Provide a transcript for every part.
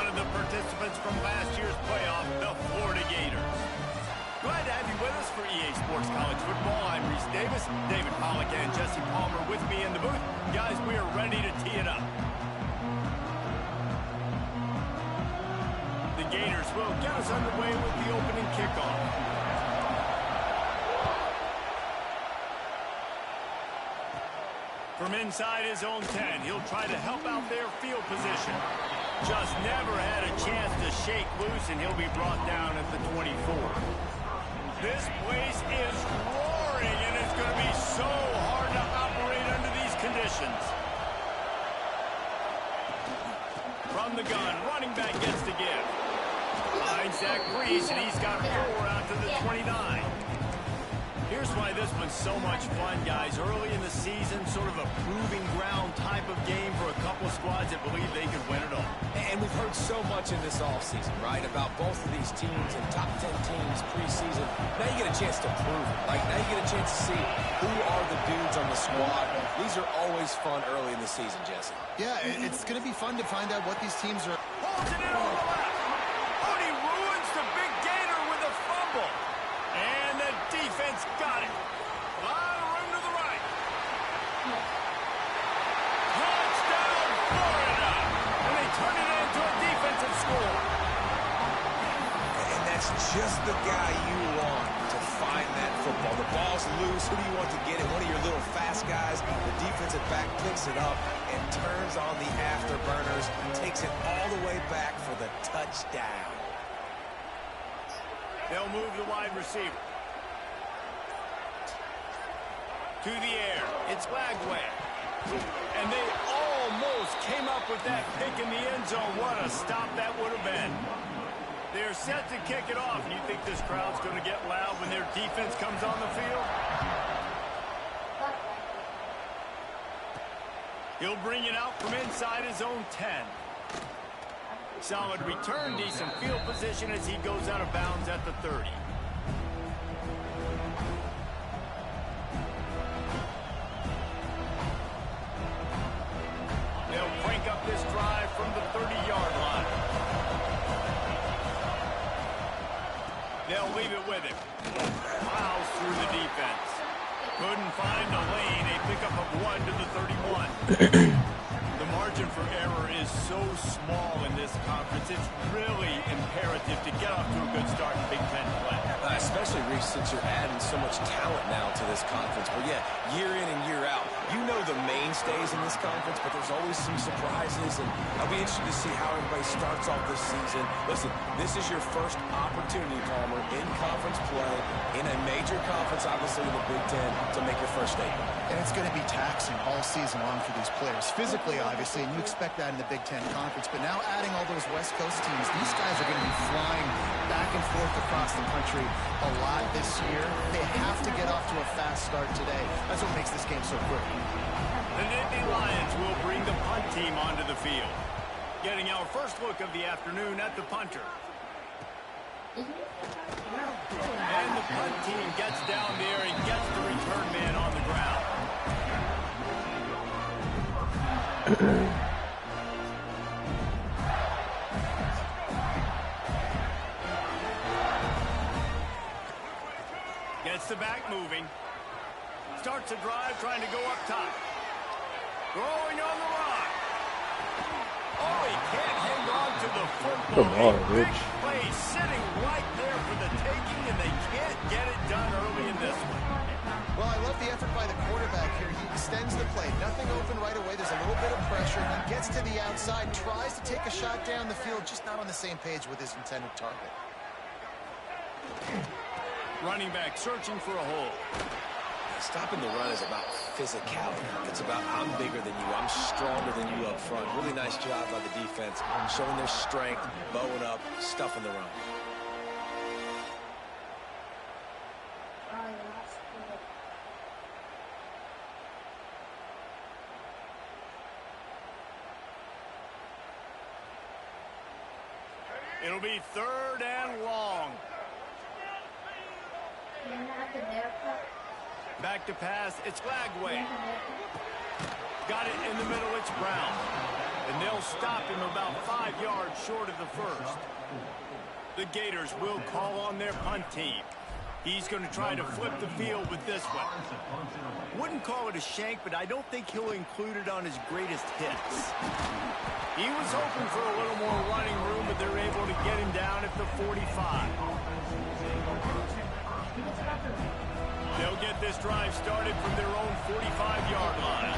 one of the participants from last year's playoff, the Florida Gators. Glad to have you with us for EA Sports College Football. I'm Reese Davis, David Pollack and Jesse Palmer with me in the booth. Guys, we are ready to tee it up. The Gators will get us underway with the opening kickoff. From inside his own 10, he'll try to help out their field position. Just never had a chance to shake loose, and he'll be brought down at the 24. This place is roaring, and it's going to be so hard to operate under these conditions. From the gun, running back gets to give. Finds Zach Brees, and he's got 4 out to the 29. Here's why this one's so much fun, guys. Early in the season, sort of a proving ground type of game for a couple of squads that believe they could win it all. And we've heard so much in this offseason, right, about both of these teams and top 10 teams preseason. Now you get a chance to prove it. Like, now you get a chance to see who are the dudes on the squad. These are always fun early in the season, Jesse. Yeah, it's going to be fun to find out what these teams are. Holds it in on the left. Odie ruins the big Gator with a fumble. And the defense got it. A lot of room to the right. Touchdown, Florida. And they turn it into a defensive score. And that's just the guy you want to find that football. The ball's loose. Who do you want to get it? One of your little fast guys. The defensive back picks it up and turns on the afterburners. Takes it all the way back for the touchdown. They'll move the wide receiver. To the air. It's Lagway. And they almost came up with that pick in the end zone. What a stop that would have been. They're set to kick it off. You think this crowd's going to get loud when their defense comes on the field? He'll bring it out from inside his own 10. Solid return, decent field position as he goes out of bounds at the 30. They'll crank up this drive from the 30-yard line. They'll leave it with him. Plows through the defense. Couldn't find a lane. A pickup of 1 to the 31. The margin for error is so small in this conference. It's really imperative to get off to a good start in Big Ten play. Especially, Reese, since you're adding so much talent now to this conference. But, yeah, year in and year out, you know the mainstays in this conference, but there's always some surprises. And I'll be interested to see how everybody starts off this season. Listen, this is your first opportunity, Palmer, in conference play, in a major conference, obviously in the Big Ten, to make your first statement. And it's going to be taxing all season long for these players. Physically, obviously, and you expect that in the Big Ten Conference. But now adding all those West Coast teams, these guys are going to be flying back and forth across the country a lot this year. They have to get off to a fast start today. That's what makes this game so quick. The Nittany Lions will bring the punt team onto the field. Getting our first look of the afternoon at the punter. And the punt team gets down there and gets the return man on the ground. Gets the back moving. Starts a drive trying to go up top. Throwing on the run. Oh, he can't hang on to the football. Come on, Big Rich. play sitting right there for the taking, and they can't get it done early in this one. Well, I love the effort by the quarterback here. He extends the play. Nothing open right away. There's a little bit of pressure. He gets to the outside, tries to take a shot down the field, just not on the same page with his intended target. Running back searching for a hole. Stopping the run is about physicality. It's about I'm bigger than you. I'm stronger than you up front. Really nice job by the defense, showing their strength, bowing up, stuffing the run. It'll be 3rd and long. Back to pass. It's Lagway. Got it in the middle. It's Brown. And they'll stop him about 5 yards short of the first. The Gators will call on their punt team. He's going to try to flip the field with this one. Wouldn't call it a shank, but I don't think he'll include it on his greatest hits. He was hoping for a little more running room, but they're able to get him down at the 45. They'll get this drive started from their own 45-yard line.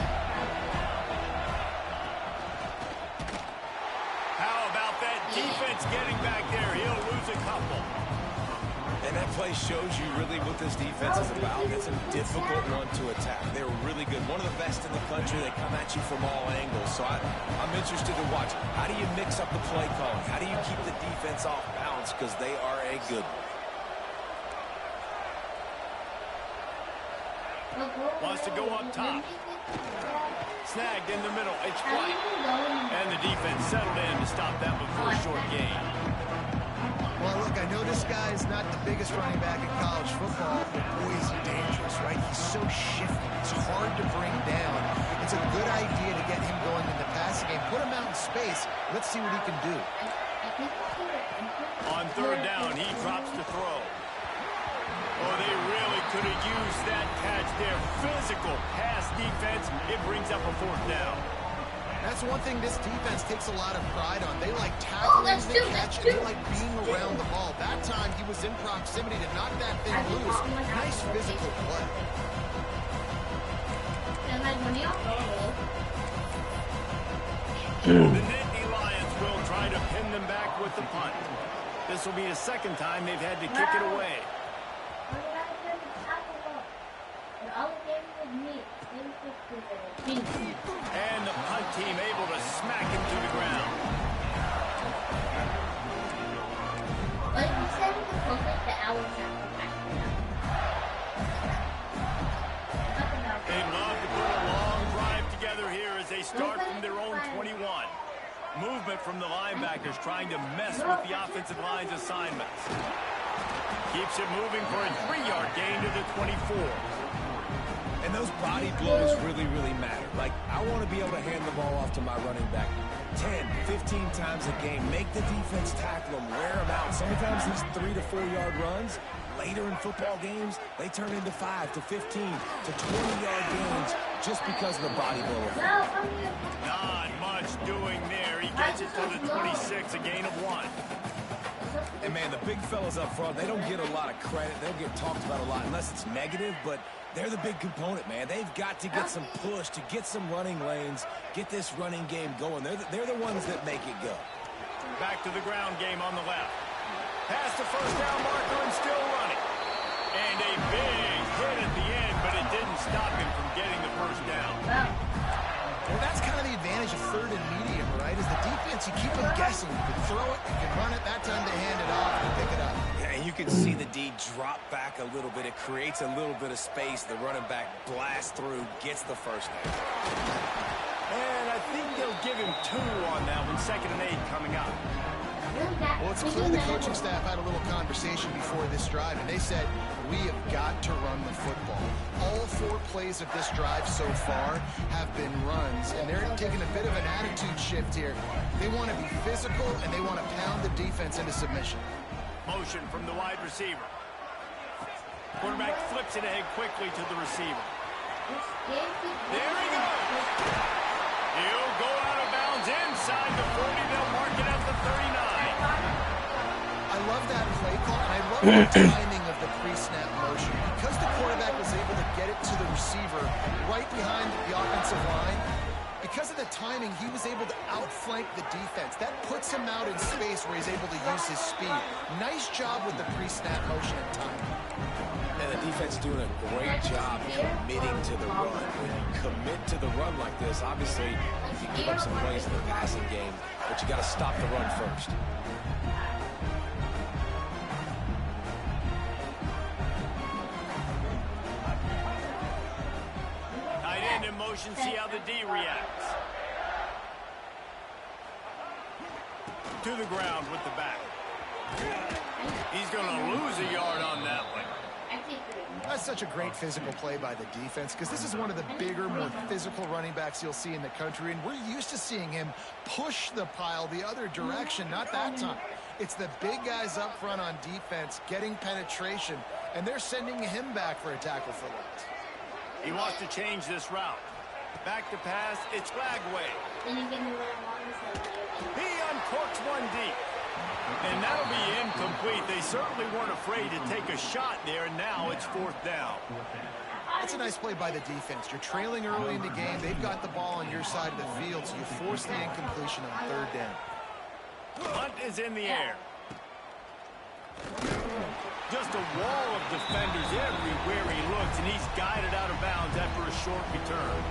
How about that defense getting back there? He'll lose a couple. And that play shows you really what this defense is about. It's a difficult one to attack. They're really good. One of the best in the country. They come at you from all angles. So I'm interested to watch. How do you mix up the play calling? How do you keep the defense off balance? Because they are a good one. Wants to go up top. Snagged in the middle. It's White. And the defense settled in to stop that before a short gain. Well, look, I know this guy is not the biggest running back in college football, but boy, is he dangerous, right? He's so shifty. He's hard to bring down. It's a good idea to get him going in the passing game. Put him out in space. Let's see what he can do. On third down, he drops the throw. Oh, they really could have used that catch there. Physical pass defense. It brings up a fourth down. That's one thing this defense takes a lot of pride on. They like tackling the catch, and they like being around the ball. That time, he was in proximity to knock that thing loose. Nice physical play. The Nittany Lions will try to pin them back with the punt. This will be the second time they've had to kick it away. And the punt team able to smack him to the ground. They'd love to put a long drive together here as they start from their own 21. Movement from the linebackers trying to mess with the offensive line's assignments. Keeps it moving for a 3-yard gain to the 24. And those body blows really, really matter. Like, I want to be able to hand the ball off to my running back 10, 15 times a game. Make the defense tackle them, wear them out. Sometimes these 3 to 4 yard runs, later in football games, they turn into 5 to 15 to 20-yard gains just because of the body blow. Not much doing there. He gets it to the 26, a gain of 1. And, man, the big fellas up front, they don't get a lot of credit. They'll get talked about a lot unless it's negative, but they're the big component, man. They've got to get some push, to get some running lanes, get this running game going. They're the ones that make it go. Back to the ground game on the left. Past the first down marker and still running. And a big hit at the end, but it didn't stop him from getting the first down. Well, that's kind of the advantage of third and medium, right? Is the defense, you keep them guessing. You can throw it, you can run it. That time they hand it off and pick it up. Yeah, and you can see the D drop back a little bit. It creates a little bit of space. The running back blasts through, gets the first down. And I think they'll give him 2 on that one. 2nd and 8 coming up. Well, it's clear the coaching staff had a little conversation before this drive, and they said, we have got to run the football. All 4 plays of this drive so far have been runs, and they're taking a bit of an attitude shift here. They want to be physical, and they want to pound the defense into submission. Motion from the wide receiver. Quarterback flips it ahead quickly to the receiver. There he goes. He'll go out of bounds inside the 40. They'll mark it at the 39. I love that play call, and I love the timing of the pre-snap motion. Because the quarterback was able to get it to the receiver right behind the offensive line, because of the timing, he was able to outflank the defense. That puts him out in space where he's able to use his speed. Nice job with the pre-snap motion and timing. And the defense doing a great job committing to the run. When you commit to the run like this, obviously you can give up some plays in the passing game, but you got to stop the run first. Tight end in motion, see how the D reacts. To the ground with the back. He's going to lose a yard on that one. That's such a great physical play by the defense because this is one of the bigger, more physical running backs you'll see in the country, and we're used to seeing him push the pile the other direction. Not that time. It's the big guys up front on defense getting penetration, and they're sending him back for a tackle for loss. He wants to change this route. Back to pass, it's Lagway. He uncorks one deep. And that'll be incomplete. They certainly weren't afraid to take a shot there, and now it's 4th down. That's a nice play by the defense. You're trailing early in the game. They've got the ball on your side of the field, so you force the incompletion on 3rd down. Hunt is in the air. Just a wall of defenders everywhere he looks, and he's guided out of bounds after a short return.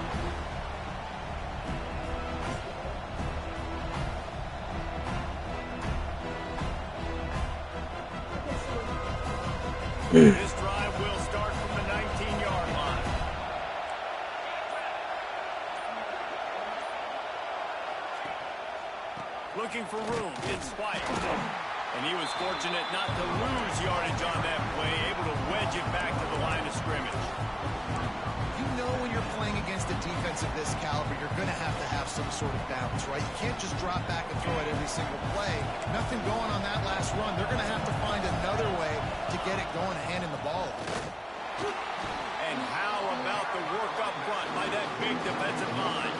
This drive will start from the 19-yard line. Looking for room, it's White. And he was fortunate not to lose yardage on that play, able to wedge it back to the line of scrimmage. You know when you're playing against a defense of this caliber, you're going to have some sort of balance, right? You can't just drop back and throw it every single play. Nothing going on that last run. They're going to have to find another way to get it going, handing the ball. And how about the work up front by that big defensive line?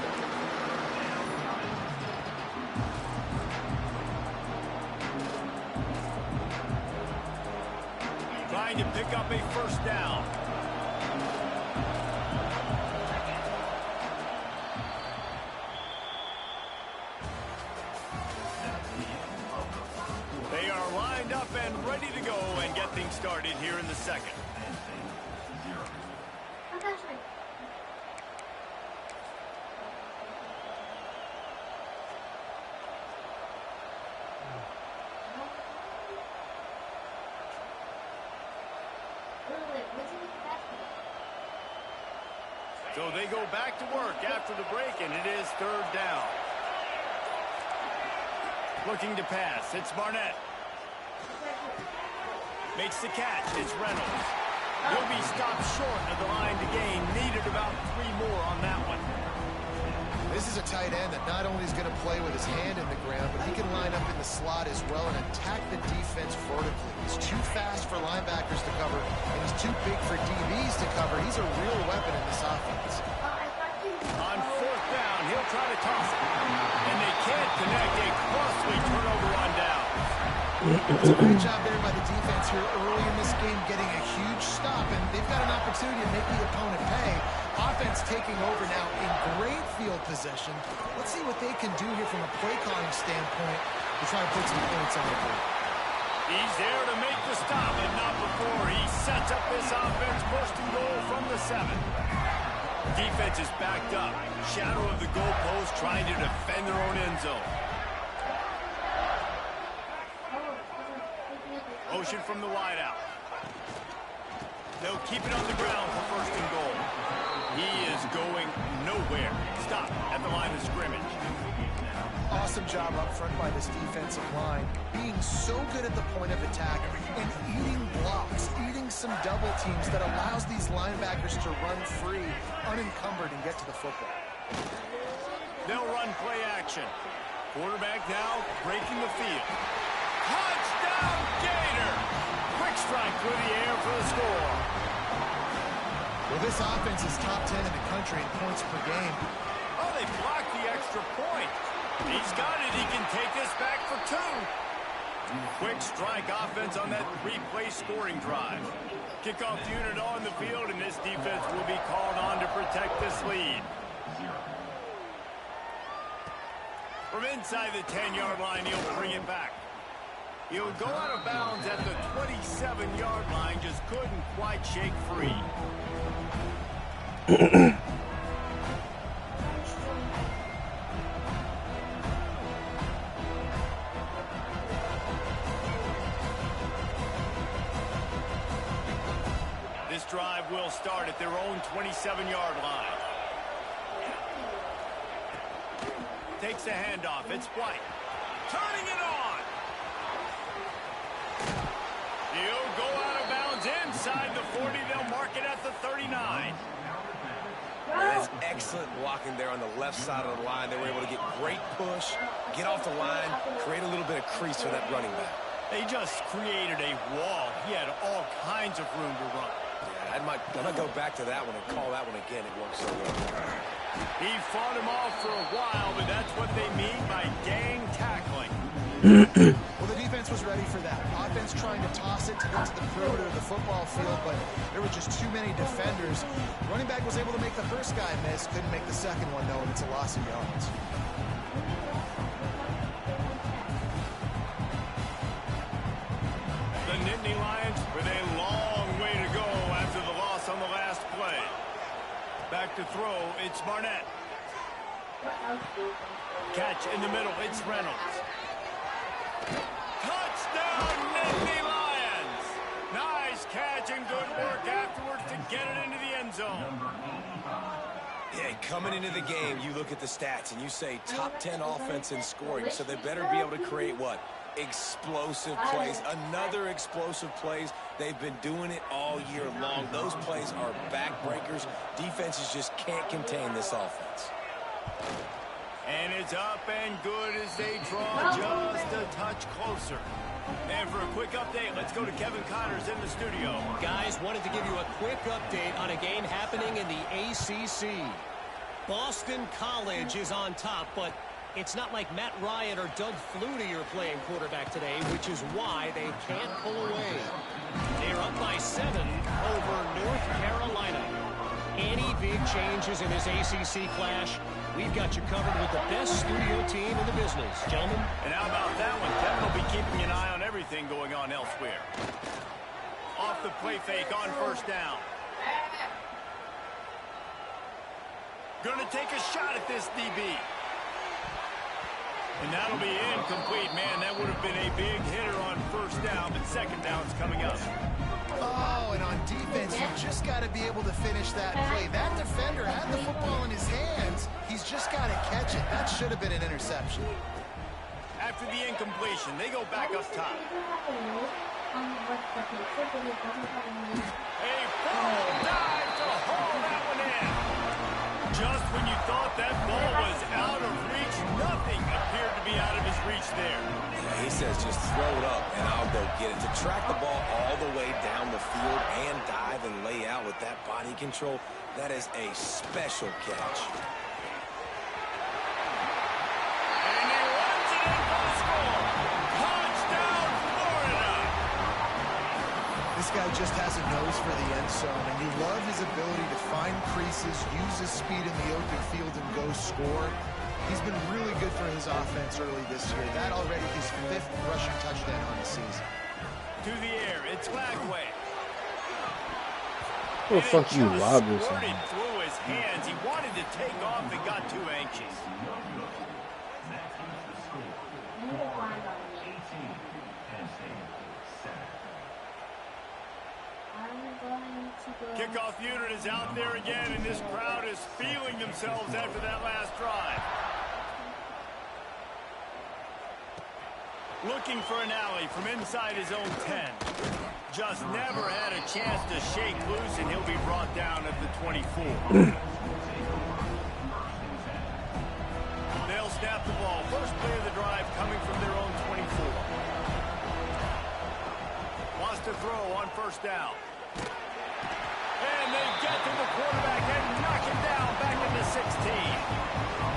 Trying to pick up a 1st down. They are lined up and ready to go and get things started here in the 2nd. So they go back to work after the break, and it is 3rd down. Looking to pass, it's Barnett. Makes the catch, it's Reynolds. He'll be stopped short of the line to gain. Needed about 3 more on that one. This is a tight end that not only is going to play with his hand in the ground, but he can line up in the slot as well and attack the defense vertically. He's too fast for linebackers to cover, and he's too big for DBs to cover. He's a real weapon in this offense. On 4th down, he'll try to toss it. And they can't connect. A costly turnover on down. It's a great job there by the defense here early in this game, getting a huge stop, and they've got an opportunity to make the opponent pay. Offense taking over now in great field possession. Let's see what they can do here from a play calling standpoint to try to put some points on the board. He's there to make the stop, and not before. He sets up this offense, 1st and goal from the 7. Defense is backed up. Shadow of the goalpost, trying to defend their own end zone. Motion from the wideout. They'll keep it on the ground for 1st and goal. He is going nowhere. Stop at the line of scrimmage. Awesome job up front by this defensive line, being so good at the point of attack and eating blocks, eating some double teams that allows these linebackers to run free, unencumbered, and get to the football. They'll run play action. Quarterback now breaking the field. Touchdown Gator! Quick strike through the air for the score. Well, this offense is top 10 in the country in points per game. Oh, they blocked the extra point. He's got it. He can take this back for 2. Quick strike offense on that 3-play scoring drive. Kickoff unit on the field, and this defense will be called on to protect this lead. From inside the 10-yard line, he'll bring it back. He'll go out of bounds at the 27-yard line, just couldn't quite shake free. This drive will start at their own 27-yard line. Takes the handoff. It's White. Turning it on. He'll go out of bounds inside the 39. That's excellent blocking there on the left side of the line. They were able to get great push, get off the line, create a little bit of crease for that running back. They just created a wall. He had all kinds of room to run. Yeah, I might go back to that one and call that one again. It worked so well. He fought him off for a while, but that's what they mean by gang tackling. Well, the defense was ready for that. Offense trying to toss it to get to the perimeter of the football field, but there were just too many defenders. Running back was able to make the first guy miss, couldn't make the second one, though, and it's a loss of yards. The Nittany Lions with a long way to go after the loss on the last play. Back to throw, it's Barnett. Catch in the middle, it's Reynolds. Touchdown, Nittany Lions! Nice catch and good work afterwards to get it into the end zone. Yeah, coming into the game, you look at the stats and you say top 10 offense in scoring, so they better be able to create what? Explosive plays, another explosive plays. They've been doing it all year long. Those plays are backbreakers. Defenses just can't contain this offense. And it's up and good as they draw just a touch closer. And for a quick update, let's go to Kevin Connors in the studio. Guys, wanted to give you a quick update on a game happening in the ACC. Boston College is on top, but it's not like Matt Ryan or Doug Flutie are playing quarterback today, which is why they can't pull away. They're up by 7 over North Carolina. Any big changes in this ACC clash, we've got you covered with the best studio team in the business, gentlemen. And how about that one? Kevin will be keeping an eye on everything going on elsewhere. Off the play fake on first down. Gonna take a shot at this DB. And that'll be incomplete. Man, that would have been a big hitter on first down, but second down's coming up. Oh, and on defense, you just got to be able to finish that play. That defender had the football in his hands. He's just got to catch it. That should have been an interception. After the incompletion, they go back up top. A full dive to haul that one in. Just when you thought that ball was out of reach, nothing appeared to be out of his reach there. Yeah, he says just throw it up and I'll go get it. To track the ball all the way down the field and dive and lay out with that body control, that is a special catch. And he runs it in for the score. Touchdown, Florida! This guy just has a nose for the end zone, and you love his ability to find creases, use his speed in the open field, and go score. He's been really good for his offense early this year. That already his 5th rushing touchdown on the season. To the air, it's Lagway. Who the fuck you lob this squirted thing? through his hands. He wanted to take off and got too anxious. Kickoff unit is out there again, and this crowd is feeling themselves after that last drive. Looking for an alley from inside his own 10. Just never had a chance to shake loose, and he'll be brought down at the 24. They'll snap the ball. First play of the drive coming from their own 24. Wants to throw on first down. And they get to the quarterback and knock him down back in the 16.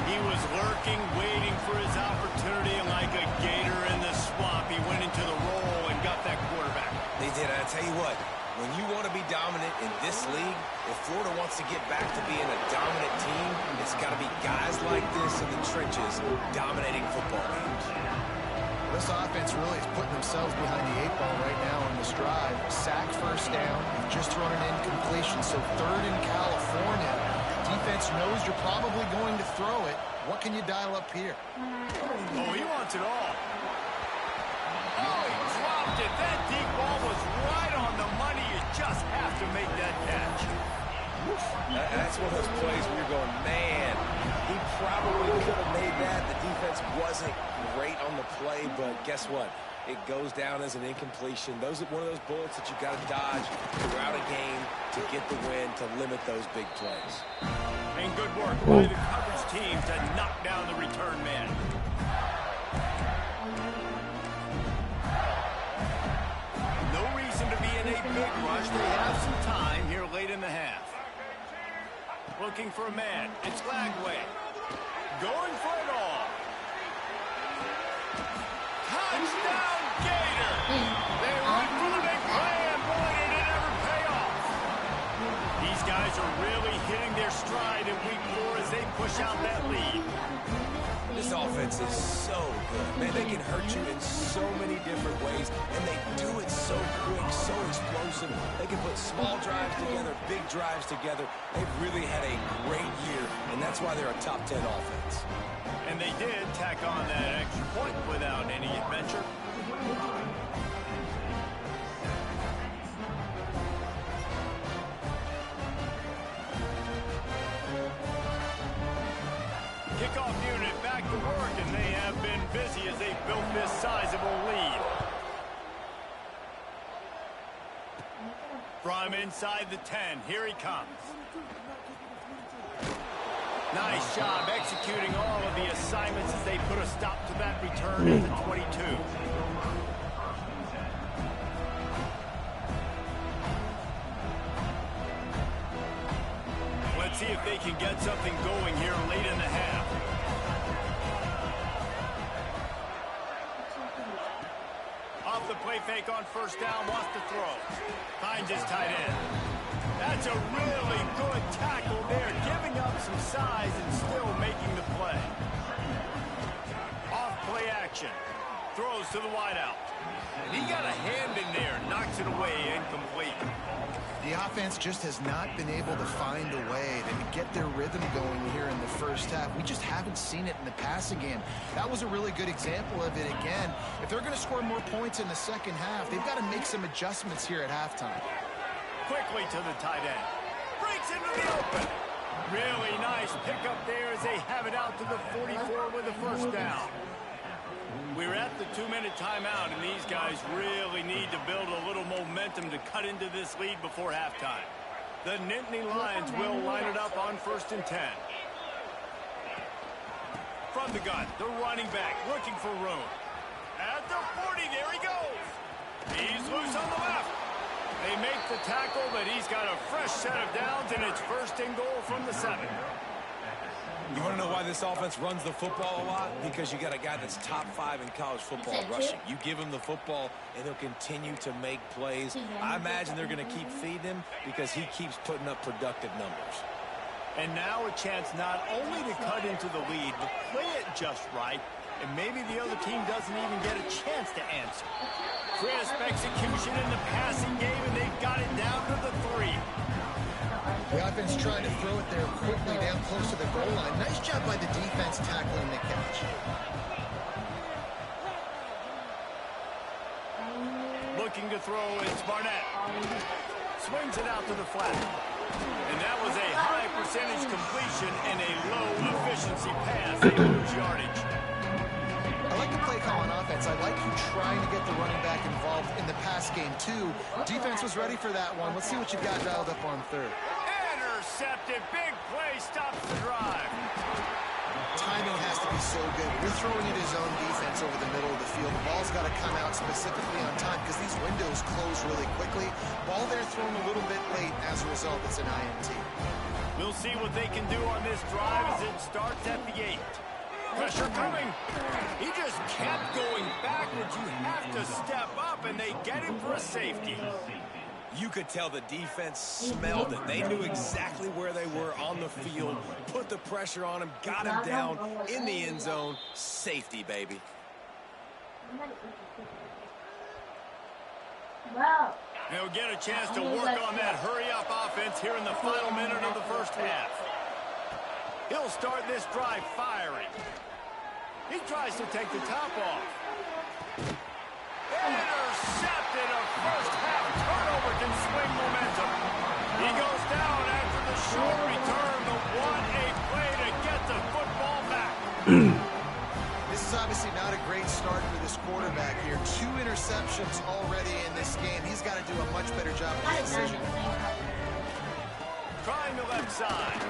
He was lurking, waiting for his opportunity, and like a gator in the swamp, he went into the roll and got that quarterback. They did. I tell you what, when you want to be dominant in this league, if Florida wants to get back to being a dominant team, it's got to be guys like this in the trenches dominating football games. This offense really is putting themselves behind the 8 ball right now on this drive. Sack first down, just thrown an incompletion, so 3rd in California. Defense knows you're probably going to throw it. What can you dial up here? Oh, he wants it all. Oh, he dropped it. That deep ball was right on the money. You just have to make that catch. That's one of those plays where you're going, man, he probably could have made that. The defense wasn't great on the play, but guess what? it goes down as an incompletion. Those are one of those bullets that you got to dodge throughout a game to get the win, to limit those big plays. And good work by the coverage team to knock down the return man. No reason to be in a big rush. They have some time here late in the half. Looking for a man. It's Lagway. Going for it all. Touchdown, Gator! They went for the big play, and boy, did it ever pay off. These guys are really hitting their stride in week 4 as they push out that lead. This offense is so good. Man, they can hurt you in so many different ways, and they do it so quick, so explosive. They can put small drives together, big drives together. They've really had a great year, and that's why they're a top 10 offense. And they did tack on that extra point without any adventure. Kickoff unit back to work, and they have been busy as they built this sizable lead. From inside the 10, here he comes. Nice job executing all of the assignments as they put a stop to that return at the 22. Let's see if they can get something going here late in the half. Off the play fake on first down, wants to throw. Finds his tight end. That's a really good tackle there, giving up some size and still making the play. Off play action. Throws to the wideout. And he got a hand in there, knocks it away, incomplete. The offense just has not been able to find a way to get their rhythm going here in the first half. We just haven't seen it in the passing game. That was a really good example of it again. If they're going to score more points in the second half, they've got to make some adjustments here at halftime. Quickly to the tight end. Breaks into the open. Really nice pickup there as they have it out to the 44 with a first down. We're at the 2-minute timeout, and these guys really need to build a little momentum to cut into this lead before halftime. The Nittany Lions will line it up on 1st and 10. From the gun, the running back looking for room. At the 40, there he goes. He's loose on the left. They make the tackle, but he's got a fresh set of downs, and it's 1st and goal from the 7. You want to know why this offense runs the football a lot? Because you got a guy that's top 5 in college football rushing. You give him the football, and he'll continue to make plays. I imagine they're going to keep feeding him because he keeps putting up productive numbers. And now a chance not only to cut into the lead, but play it just right, and maybe the other team doesn't even get a chance to answer. Crisp execution in the passing game, and they've got it down to the 3. The offense trying to throw it there quickly down close to the goal line. Nice job by the defense tackling the catch. Looking to throw, it's Barnett. Swings it out to the flat. And that was a high percentage completion and a low efficiency pass. They lose yardage. I like the play call on offense. I like you trying to get the running back involved in the pass game, too. Defense was ready for that one. Let's see what you've got dialed up on 3rd. Intercepted. Big play stops the drive. Timing has to be so good. We're throwing it his own defense over the middle of the field. The ball's got to come out specifically on time because these windows close really quickly. Ball there thrown a little bit late. As a result, it's an INT. We'll see what they can do on this drive as it starts at the 8. Pressure coming. He just kept going backwards. You have to step up, and they get him for a safety. You could tell the defense smelled it. They knew exactly where they were on the field, put the pressure on him, got him down in the end zone. Safety, baby. They'll get a chance to work on that hurry-up offense here in the final minute of the first half. He'll start this drive firing. He tries to take the top off. Intercepted. A first half turnover can swing momentum. He goes down after the short return, but what a play to get the football back. This is obviously not a great start for this quarterback here. 2 interceptions already in this game. He's got to do a much better job of his decision. Trying the left side.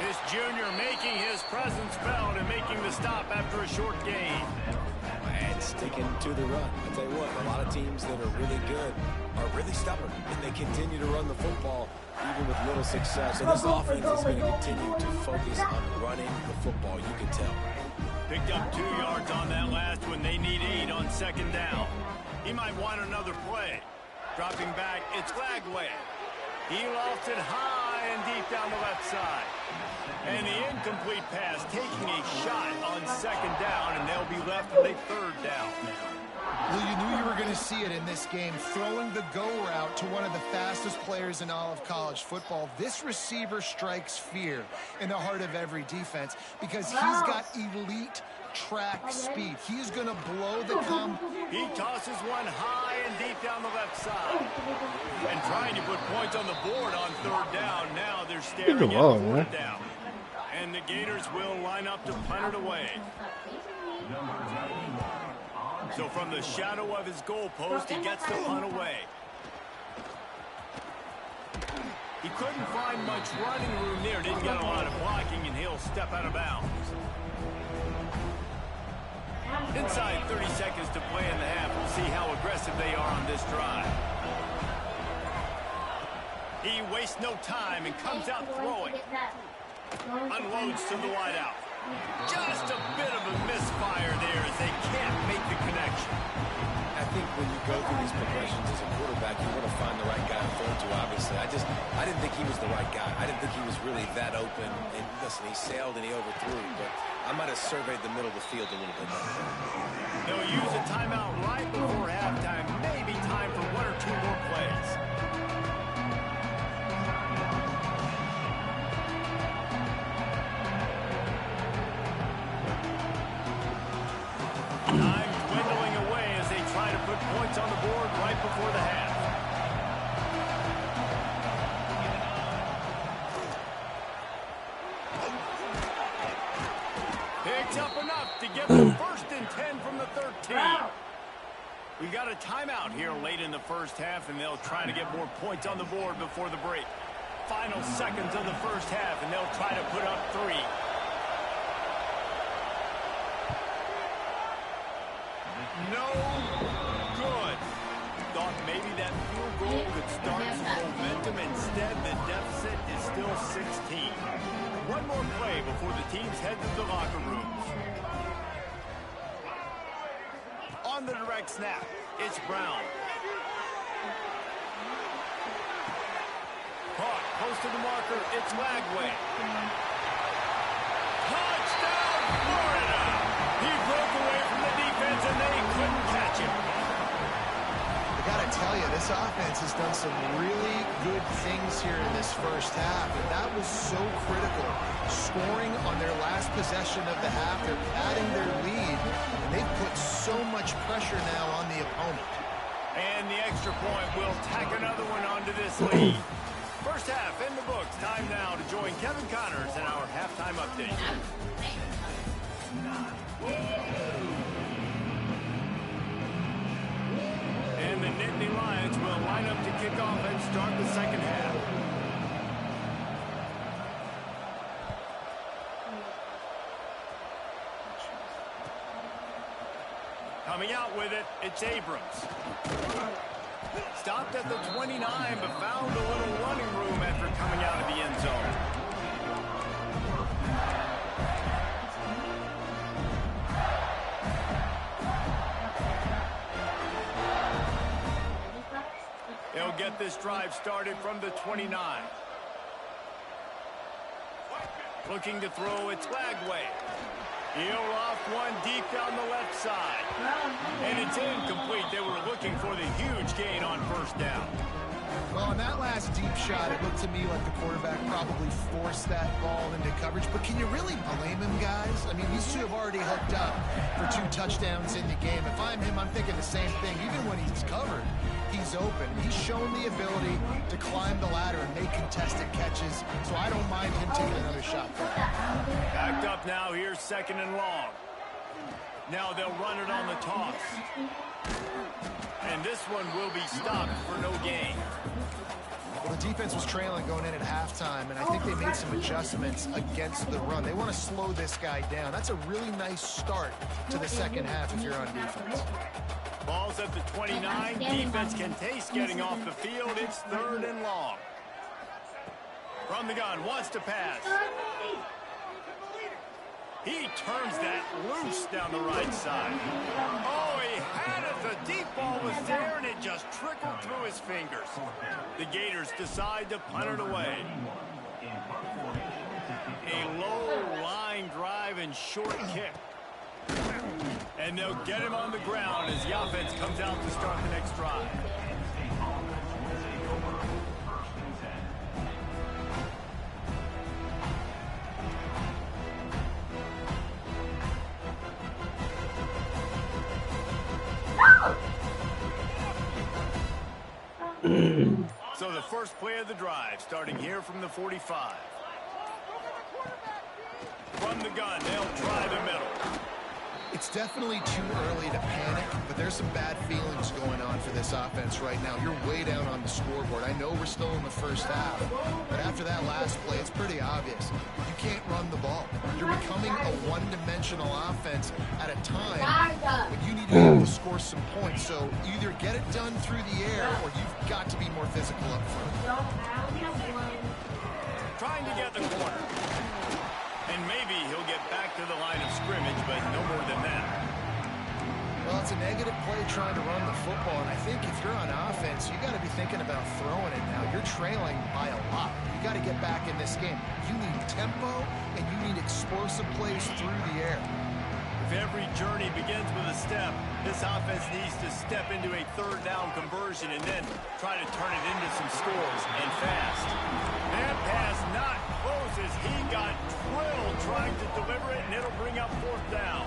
This junior making his presence felt and making the stop after a short gain. And sticking to the run. I tell you what, a lot of teams that are really good are really stubborn, and they continue to run the football even with little success. So this offense is going to continue to focus on running the football, you can tell. Picked up 2 yards on that last one. They need 8 on second down. He might want another play. Dropping back, it's Lagway. He lofts it high and deep down the left side. And the incomplete pass taking a shot on second down, and they'll be left with a third down. Well, you knew you were going to see it in this game, throwing the go route to one of the fastest players in all of college football. This receiver strikes fear in the heart of every defense because he's got elite track speed. He's going to blow the He tosses one high and deep down the left side. And trying to put points on the board on third down. Now they're staring at fourth down. And the Gators will line up to punt it away. So from the shadow of his goalpost, he gets the punt away. He couldn't find much running room there. Didn't get a lot of blocking, and he'll step out of bounds. Inside 30 seconds to play in the half. We'll see how aggressive they are on this drive. He wastes no time and comes out throwing. Unloads to the wideout. Just a bit of a misfire there as they can't make the connection. I think when you go through these progressions as a quarterback, you want to find the right guy to throw to, obviously. I didn't think he was the right guy. I didn't think he was really that open. And listen, he sailed and he overthrew, but I might have surveyed the middle of the field a little bit better. They'll use a timeout right before halftime. Maybe time for 1 or 2 more plays. Time dwindling away as they try to put points on the board right before the half. Picks up enough to get the 1st and 10 from the 13. We got a timeout here late in the first half, and they'll try to get more points on the board before the break. Final seconds of the first half, and they'll try to put up 3. No good. Thought maybe that field goal could start some momentum. Instead, the deficit is still 16. One more play before the teams head to the locker rooms. On the direct snap, it's Brown. Caught close to the marker, it's Lagway. Touchdown, Florida! He broke away from the defense and they couldn't catch him. I got to tell you, this offense has done some really good things here in this first half, and that was so critical. Scoring on their last possession of the half, they're padding their lead, and they've put so much pressure now on the opponent. And the extra point will tack another one onto this lead. First half in the books. Time now to join Kevin Connors in our halftime update. And the Nittany Lions will line up to kick off and start the second half. Coming out with it, it's Abrams. Stopped at the 29, but found a little running room after coming out of the end zone. They'll get this drive started from the 29. Looking to throw, it's Lagway. He'll off one deep down the left side. And it's incomplete. They were looking for the huge gain on first down. Well, on that last deep shot, it looked to me like the quarterback probably forced that ball into coverage. But can you really blame him, guys? I mean, these two have already hooked up for 2 touchdowns in the game. If I'm him, I'm thinking the same thing. Even when he's covered, he's open. He's shown the ability to climb the ladder and make contested catches. So I don't mind him taking another shot. Backed up now. Here's 2nd and long. Now they'll run it on the toss. And this one will be stopped for no gain. Well, the defense was trailing going in at halftime, and I think they made some adjustments against the run. They want to slow this guy down. That's a really nice start to the second half if you're on defense. Ball's at the 29. Defense can taste getting off the field. It's 3rd and long. From the gun, wants to pass. He turns that loose down the right side. Oh, he had it. The deep ball was there, and it just trickled through his fingers. The Gators decide to punt it away. A low line drive and short kick. And they'll get him on the ground as the offense comes out to start the next drive. So the first play of the drive, starting here from the 45. From the gun, they'll try the middle. It's definitely too early to panic, but there's some bad feelings going on for this offense right now. You're way down on the scoreboard. I know we're still in the first half, but after that last play, it's pretty obvious. You can't run the ball. You're becoming a one-dimensional offense at a time when you need to be able to score some points. So either get it done through the air or you've got to be more physical up front. Trying to get the corner. And maybe he'll get back to the line of scrimmage, but no more than that. Well, it's a negative play trying to run the football, and I think if you're on offense, you got to be thinking about throwing it now. You're trailing by a lot. You got to get back in this game. You need tempo, and you need explosive plays through the air. If every journey begins with a step, this offense needs to step into a 3rd down conversion and then try to turn it into some scores, and fast. That pass not close as he got drilled trying to deliver it, and it'll bring up 4th down.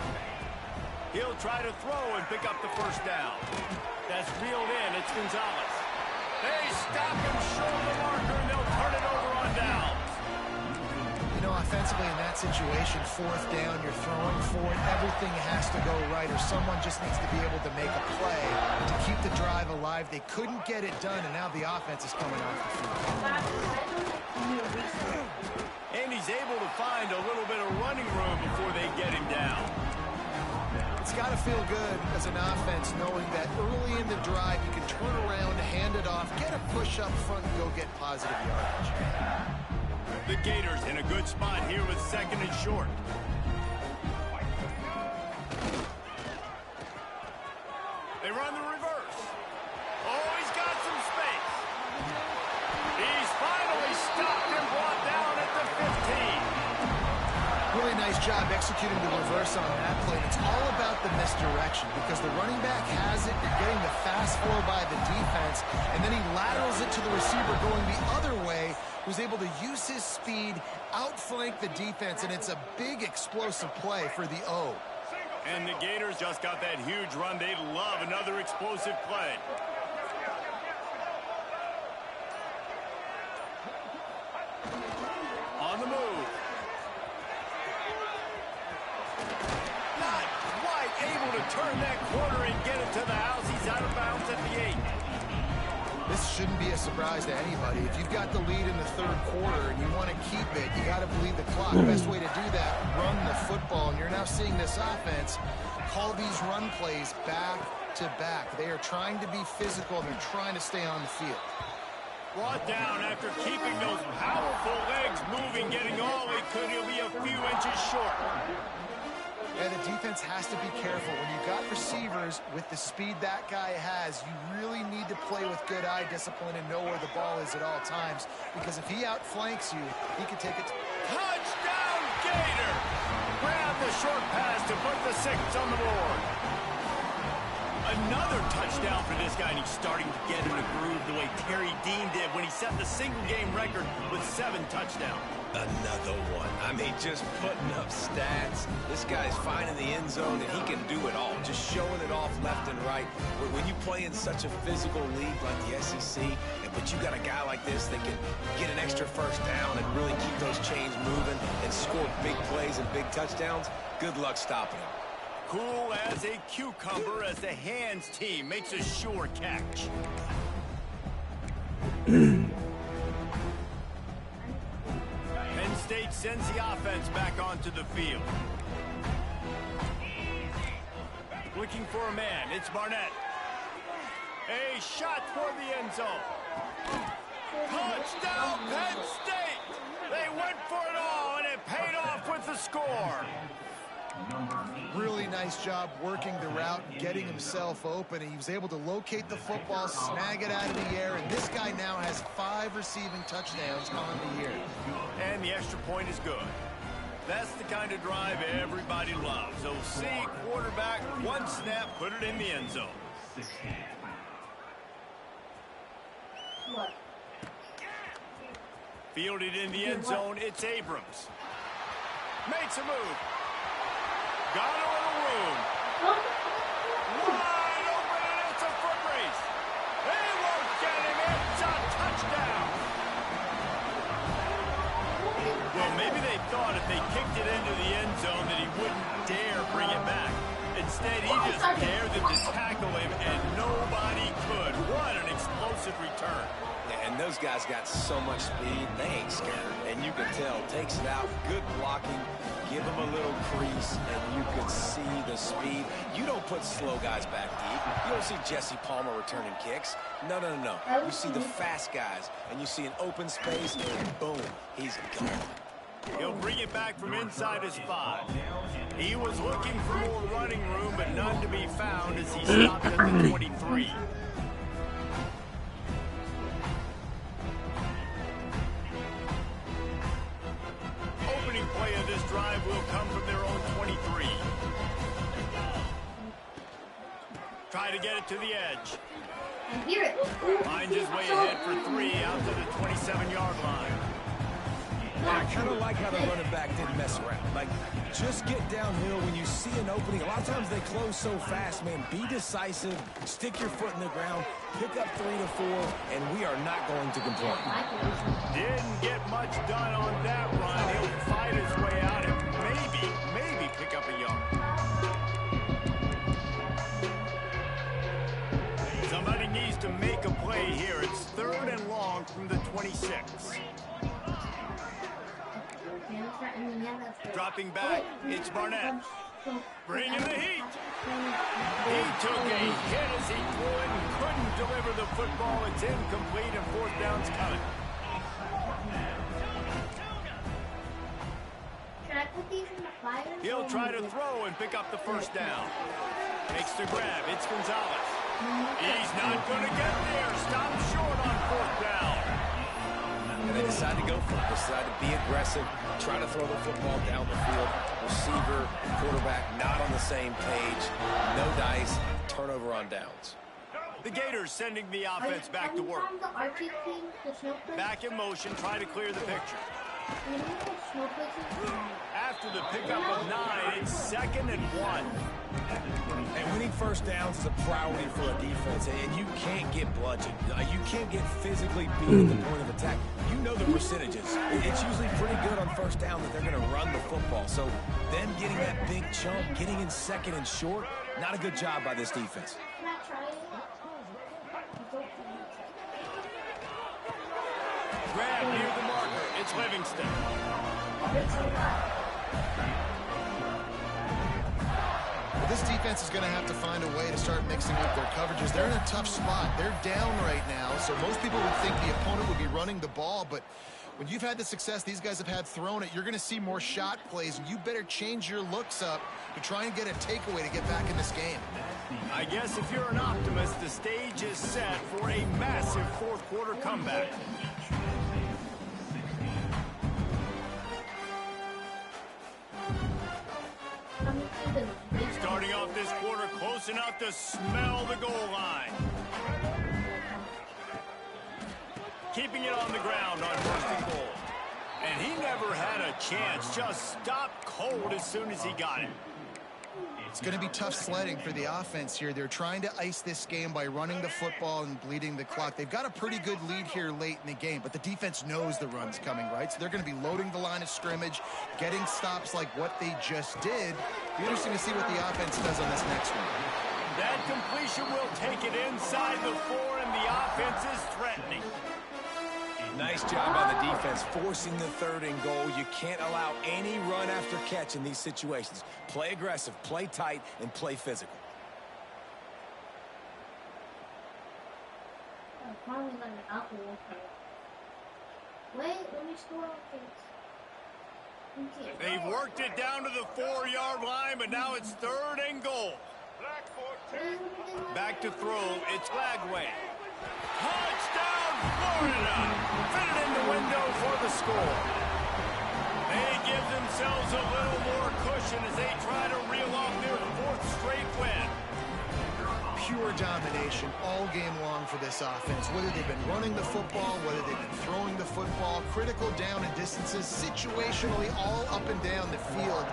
He'll try to throw and pick up the 1st down. That's reeled in. It's Gonzalez. They stop him short of the marker, and they'll turn it over on downs. You know, offensively in that situation, 4th down, you're throwing for it. Everything has to go right, or someone just needs to be able to make a play to keep the drive alive. They couldn't get it done, and now the offense is coming off the field. And he's able to find a little bit of running room before they get him down. It's got to feel good as an offense knowing that early in the drive you can turn around, hand it off, get a push up front, and go get positive yardage. The Gators in a good spot here with 2nd and short. They run the reverse. Oh, he's got some space. He's finally stopped and brought down at the 15. Really nice job executing the reverse on that play. And it's all about the misdirection because the running back has it. You're getting the fast flow by the defense, and then he laterals it to the receiver going the other way, who's able to use his speed, outflank the defense, and it's a big explosive play for the O. And the Gators just got that huge run. They love another explosive play. On the move. Not quite able to turn that corner and get it to the house. He's out of bounds at the 8. This shouldn't be a surprise to anybody. If you've got the lead in the 3rd quarter and you want to keep it, you got to bleed the clock. Best way to do that, run the football. And you're now seeing this offense call these run plays back to back. They are trying to be physical, and they're trying to stay on the field. Brought down after keeping those powerful legs moving, getting all he could. He'll be a few inches short. And the defense has to be careful. When you've got receivers with the speed that guy has, you really need to play with good eye discipline and know where the ball is at all times. Because if he outflanks you, he can take it. Touchdown, Gator! Grab the short pass to put the 6 on the board. Another touchdown for this guy, and he's starting to get in a groove the way Terry Dean did when he set the single-game record with 7 touchdowns. Another one. I mean, just putting up stats. This guy's finding the end zone, and he can do it all. Just showing it off left and right. When you play in such a physical league like the SEC, but you got a guy like this that can get an extra 1st down and really keep those chains moving and score big plays and big touchdowns, good luck stopping him. Cool as a cucumber as the hands team makes a sure catch. Penn State sends the offense back onto the field. Looking for a man, it's Barnett. A shot toward the end zone. Touchdown, Penn State! They went for it all, and it paid off with the score. Really nice job working the route and getting himself open. He was able to locate the football, snag it out of the air, and this guy now has 5 receiving touchdowns on the year. And the extra point is good. That's the kind of drive everybody loves. OC, quarterback, one snap, put it in the end zone. Fielded in the end zone, it's Abrams. Makes a move. Got a little room. Wide open, and it's a foot race. They won't get him. It's a touchdown. Well, maybe they thought if they kicked it into the end zone that he wouldn't dare bring it back. Instead, he just dared them to tackle him, and nobody could. What an explosive return. Yeah, and those guys got so much speed, they ain't scared. And you can tell, takes it out, good blocking, give them a little crease, and you could see the speed. You don't put slow guys back deep. You don't see Jesse Palmer returning kicks. No, no, no, no. You see the fast guys, and you see an open space, and boom, he's gone. He'll bring it back from inside his 5. He was looking for more running room, but none to be found as he stopped at the 23. Opening play of this drive will come from their own 23. Try to get it to the edge. Finds his way ahead for 3 out to the 27-yard line. I kind of like how the running back didn't mess around. Like, just get downhill when you see an opening. A lot of times they close so fast, man. Be decisive, stick your foot in the ground, pick up 3 to 4, and we are not going to complain. Didn't get much done on that run. He'll fight his way out and maybe pick up a yard. Somebody needs to make a play here. It's 3rd and long from the 26. Dropping back, it's Barnett. Bringing the heat. He took a hit as he threw it and couldn't deliver the football. It's incomplete and 4th down's coming. He'll try to throw and pick up the 1st down. Makes the grab, it's Gonzalez. He's not going to get there. Stop short on 4th down. And they decide to go for it. Decide to be aggressive, try to throw the football down the field. Receiver, quarterback, not on the same page. No dice, turnover on downs. The Gators sending the offense back to work. Back in motion, try to clear the picture. After the pickup of 9, it's 2nd and 1. And winning 1st downs is a priority for a defense, and you can't get bludgeoned. You can't get physically beat at the point of attack. You know the percentages. It's usually pretty good on 1st down that they're going to run the football. So them getting that big chunk, getting in 2nd and short, not a good job by this defense. Grab near the marker. It's Livingston. Well, this defense is going to have to find a way to start mixing up their coverages. They're in a tough spot. They're down right now, so most people would think the opponent would be running the ball, but when you've had the success these guys have had throwing it, you're going to see more shot plays, and you better change your looks up to try and get a takeaway to get back in this game. I guess if you're an optimist, the stage is set for a massive 4th quarter comeback. Starting off this quarter close enough to smell the goal line. Keeping it on the ground on 1st and goal. And he never had a chance, just stopped cold as soon as he got it. It's going to be tough sledding for the offense here. They're trying to ice this game by running the football and bleeding the clock. They've got a pretty good lead here late in the game, but the defense knows the run's coming, right? So they're going to be loading the line of scrimmage, getting stops like what they just did. Be interesting to see what the offense does on this next one. That completion will take it inside the 4, and the offense is threatening. Nice job by the defense forcing the 3rd and goal. You can't allow any run after catch in these situations. Play aggressive, play tight, and play physical. They've worked it down to the 4-yard line, but now it's 3rd and goal. Back to throw, it's Lagway. Touchdown, Florida! Fitted in the window for the score. They give themselves a little more cushion as they try to reel off their 4th straight win. Pure domination all game long for this offense. Whether they've been running the football, whether they've been throwing the football, critical down and distances, situationally all up and down the field.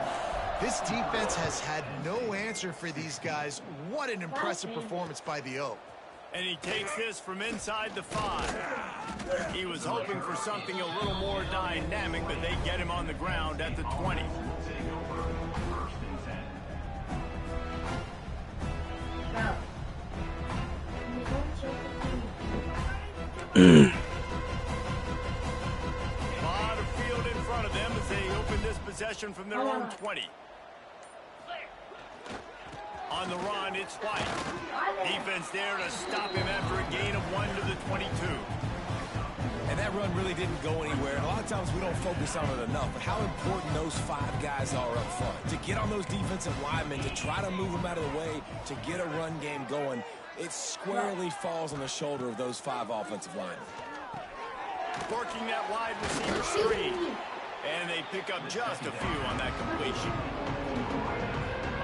This defense has had no answer for these guys. What an impressive performance by the Oak. And he takes this from inside the 5. He was hoping for something a little more dynamic, but they get him on the ground at the 20. A lot of field in front of them as they open this possession from their own 20. On the run, it's White. Defense there to stop him after a gain of 1 to the 22. And that run really didn't go anywhere. A lot of times we don't focus on it enough, but how important those 5 guys are up front. To get on those defensive linemen, to try to move them out of the way, to get a run game going, it squarely falls on the shoulder of those 5 offensive linemen. Working that wide receiver screen. And they pick up just a few on that completion.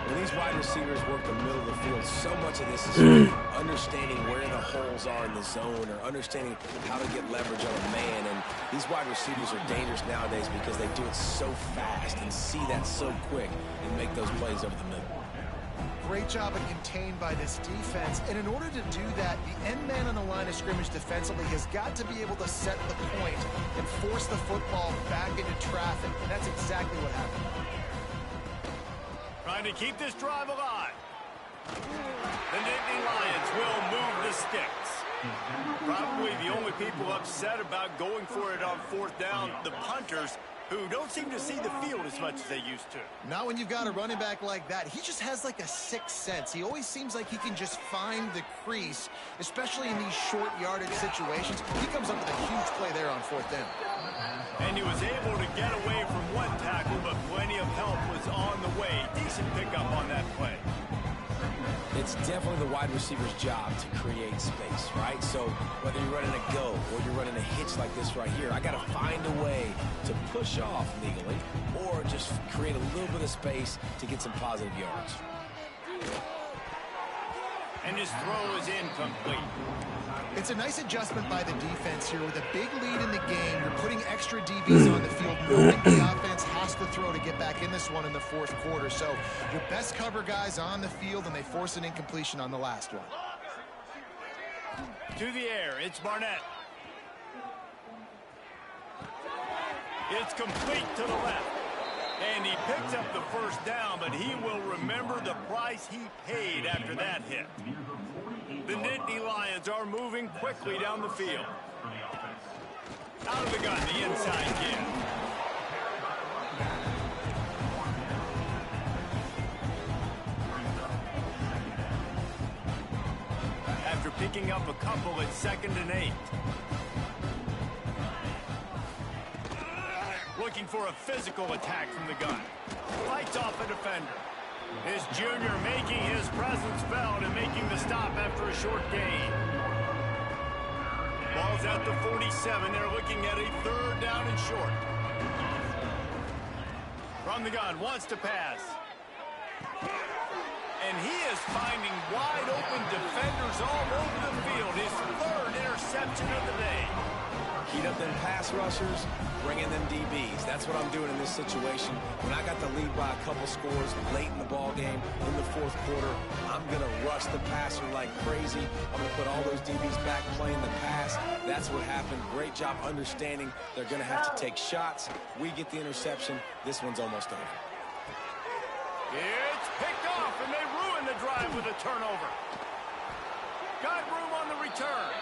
When these wide receivers work the middle of the field, so much of this is understanding where the holes are in the zone or understanding how to get leverage on a man. And these wide receivers are dangerous nowadays because they do it so fast and see that so quick and make those plays over the middle. Great job of contained by this defense. And in order to do that, the end man on the line of scrimmage defensively has got to be able to set the point and force the football back into traffic. And that's exactly what happened. Trying to keep this drive alive. The Nittany Lions will move the sticks. Probably the only people upset about going for it on 4th down, the punters, who don't seem to see the field as much as they used to. Not when you've got a running back like that. He just has like a sixth sense. He always seems like he can just find the crease, especially in these short yardage situations. He comes up with a huge play there on 4th down. And he was able to get away from one tackle, but plenty of help was on the way. Decent pickup on that play. It's definitely the wide receiver's job to create space, right? So whether you're running a go or you're running a hitch like this right here, I got to find a way to push off legally or just create a little bit of space to get some positive yards. And his throw is incomplete. It's a nice adjustment by the defense here. With a big lead in the game, you're putting extra DBs on the field, knowing the offense has to throw to get back in this one in the 4th quarter. So your best cover guys on the field, and they force an incompletion on the last one. To the air, it's Barnett. It's complete to the left. And he picks up the 1st down, but he will remember the price he paid after that hit. The Nittany Lions are moving quickly down the field. Out of the gun, the inside give. After picking up a couple at 2nd and 8. Looking for a physical attack from the gun. Fights off a defender. This junior making his presence felt and making the stop after a short gain. Ball's at the 47. They're looking at a 3rd down and short. From the gun, wants to pass. And he is finding wide open defenders all over the field. His 3rd interception of the day. Heat up them pass rushers, bring in them DBs. That's what I'm doing in this situation. When I got the lead by a couple scores late in the ball game, in the fourth quarter, I'm going to rush the passer like crazy. I'm going to put all those DBs back playing the pass. That's what happened. Great job understanding they're going to have to take shots. We get the interception. This one's almost over. It's picked off, and they ruin the drive with a turnover. Got room on the return.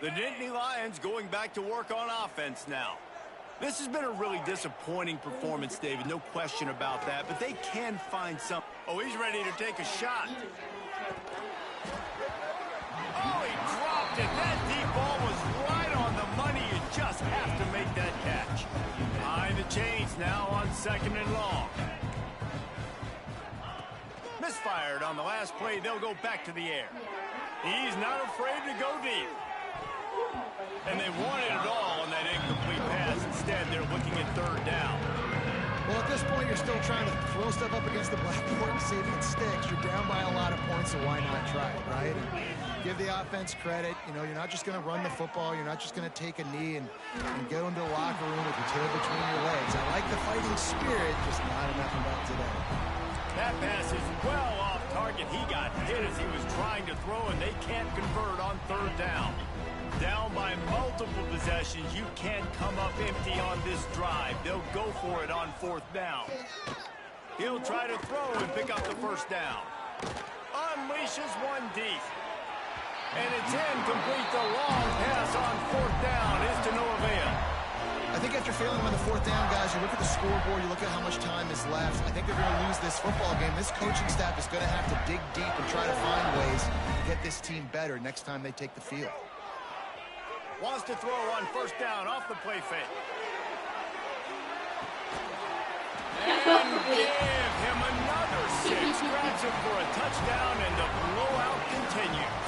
The Nittany Lions going back to work on offense now. This has been a really disappointing performance, David. No question about that. But they can find some. Oh, he's ready to take a shot. Oh, he dropped it. That deep ball was right on the money. You just have to make that catch. Behind the chains now on 2nd and long. Misfired on the last play. They'll go back to the air. He's not afraid to go deep. And they wanted it all on that incomplete pass. Instead, they're looking at 3rd down. Well, at this point, you're still trying to throw stuff up against the blackboard and see if it sticks. You're down by a lot of points, so why not try it, right? And give the offense credit. You know, you're not just going to run the football. You're not just going to take a knee and go into the locker room with your tail between your legs. I like the fighting spirit, just not enough about today. That pass is well off target. He got hit as he was trying to throw, and they can't convert on 3rd down. Down by multiple possessions. You can't come up empty on this drive. They'll go for it on 4th down. He'll try to throw and pick up the 1st down. Unleashes one deep. And it's incomplete. The long pass on 4th down is to no avail. I think after failing on the 4th down, guys, you look at the scoreboard, you look at how much time is left. I think they're going to lose this football game. This coaching staff is going to have to dig deep and try to find ways to get this team better next time they take the field. Wants to throw on 1st down off the play fake. And give him another 6. Grabs him for a touchdown, and the blowout continues.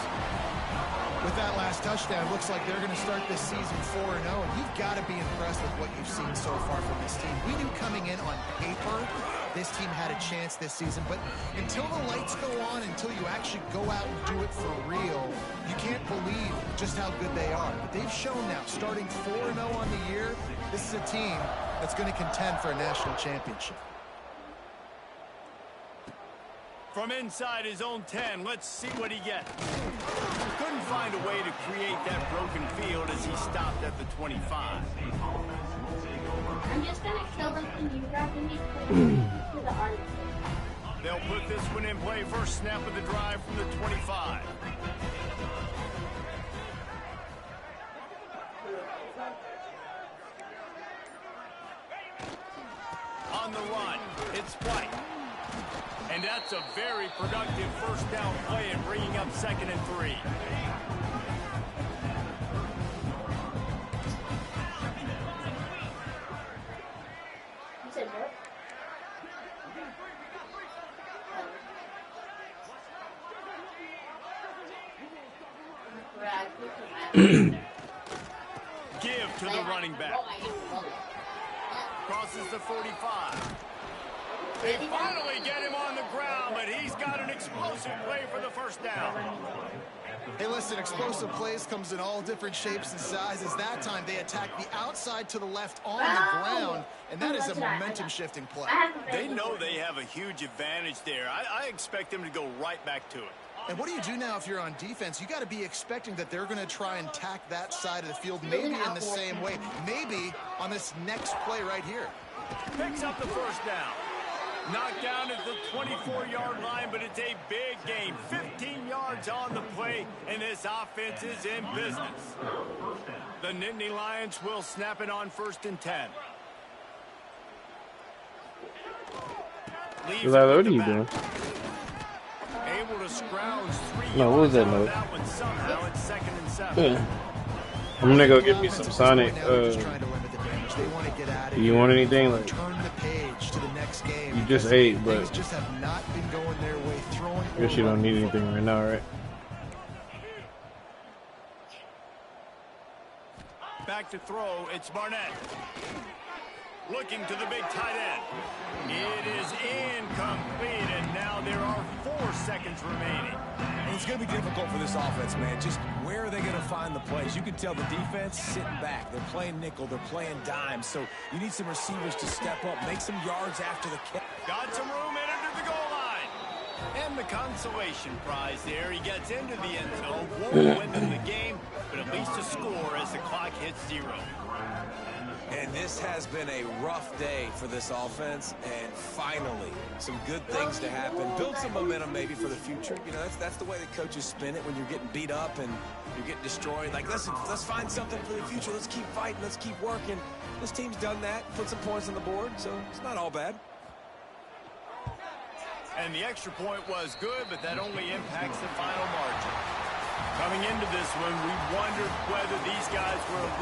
With that last touchdown, looks like they're going to start this season 4-0. And you've got to be impressed with what you've seen so far from this team. We knew coming in on paper this team had a chance this season, but until the lights go on, until you actually go out and do it for real, you can't believe just how good they are. But they've shown now, starting 4-0 on the year, this is a team that's going to contend for a national championship. From inside his own 10, let's see what he gets. Couldn't find a way to create that broken field as he stopped at the 25. I'm just going to kill them and you grab them to the artist. They'll put this one in play. First snap of the drive from the 25. On the run, it's White. And that's a very productive 1st down play and bringing up 2nd and 3. You said what? Give to the running back. Crosses the 45. They finally get him on the ground, but he's got an explosive play for the 1st down. Hey, listen, explosive plays comes in all different shapes and sizes. That time they attack the outside to the left on the ground, and that is a momentum-shifting play. They know they have a huge advantage there. I expect them to go right back to it. And what do you do now if you're on defense? You got to be expecting that they're going to try and tack that side of the field, maybe in the same way, maybe on this next play right here. Picks up the 1st down. Knocked down at the 24-yard line, but it's a big game. 15 yards on the play, and this offense is in business. The Nittany Lions will snap it on 1st and 10. Lila, what are you doing? Able to scrounge 3 No, what was yards that out of note? that one somehow. It's 2nd and 7. Yeah. I'm gonna go get me some Sonic. You want anything? Like, Turn the page to the next game. you just ate, but Things just have not been going their way. Throwing. I guess you don't need anything right now, right? Back to throw, it's Barnett. Looking to the big tight end. It is incomplete, and now there are 4 seconds remaining. And It's going to be difficult for this offense, man. Just where are they going to find the plays? You can tell the defense sitting back. They're playing nickel. They're playing dime. So you need some receivers to step up, make some yards after the catch. Got some room in under the goal line. And the consolation prize there. He gets into the end zone. Won't win them the game, but at least a score as the clock hits 0. And this has been a rough day for this offense, and finally, some good things to happen. Build some momentum maybe for the future. You know, that's the way the coaches spin it when you're getting beat up and you're getting destroyed. Like, listen, let's find something for the future. Let's keep fighting. Let's keep working. This team's done that, put some points on the board, so it's not all bad. And the extra point was good, but that only impacts the final margin. Coming into this one, we wondered whether these guys were